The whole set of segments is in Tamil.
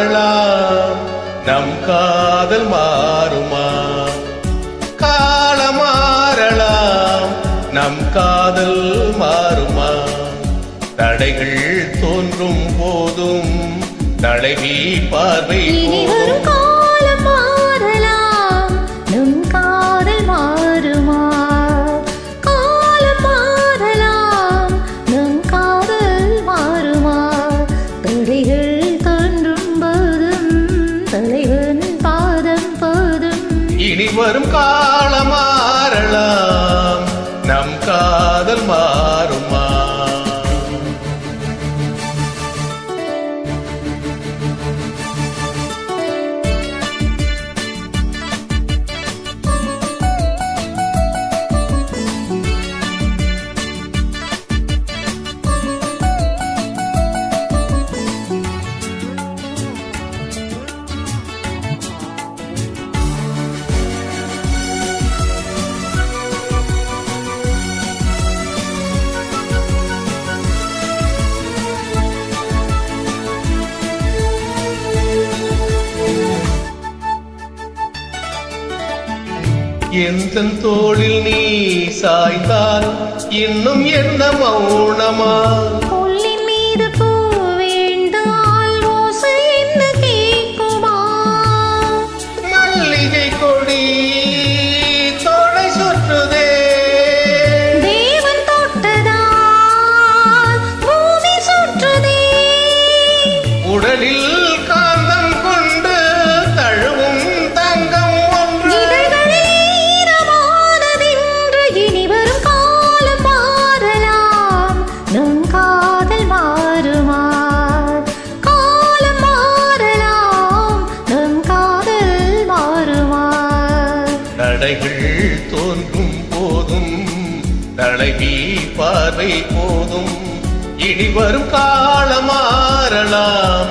மாறலாம் நம் காதல் மாறுமா காலம் மாறலாம் நம் காதல் மாறுமா தடைகள் தோன்றும் போதும் தலைவி பார்வை போதும் காலம் மாறலாம் நம் காதல் மாறுமா காலம் மாறலாம் நம் காதல் மாறுமா தடைகள் தோன்றும் போதும் தலைவன் பாதம் போதும் இனி வரும் காலம் மாறலாம் நம் காதல் மாறுமா எந்தன் தோளில் நீ சாய்ந்தால் இன்னும் என்ன மௌனமா புல்லின் மீது பூ வீழ்ந்தால் ஓசை என்ன கேட்குமா மல்லிகை கொடி தோளை சுற்றுதே தேவன் தொட்டதால் பூமி சுற்றுதே உடலில் காந்தம் கொண்டு தழுவும் தங்கம் ஒன்று இனி வரும் காலம் மாறலாம் நம் காதல் மாறுமா காலம் மாறலாம் நம் காதல் மாறுமா தடைகள் தோன்றும் போதும் தலைவி பார்வை போதும் இனி வரும் காலம் மாறலாம்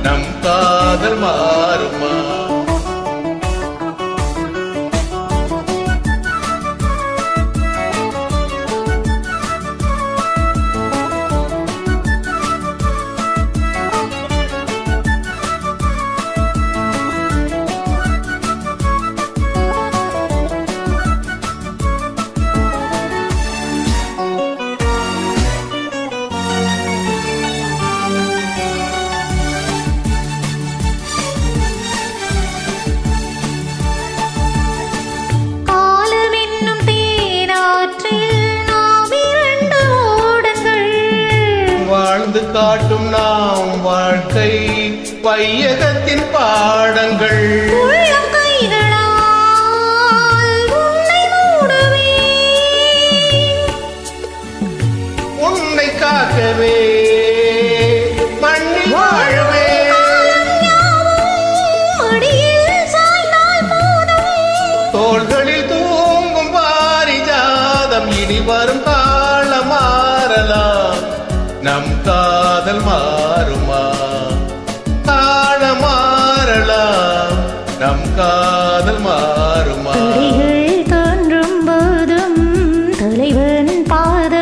நம் காதல் மாறுமா வாழ்ந்து காட்டும் நாம் வாழ்க்கை வையகத்தின் பாடங்கள் உன்னை காக்கவே மண்ணில் வாழவே தோள்களில் தூங்கும் பாரிஜாதம் இனி வரும் காலம் மாறலாம் நம் காதல் மாறுமா காலம் மாறலாம் நம் காதல் மாறுமா தோன்றும் போதும் தலைவன் பாத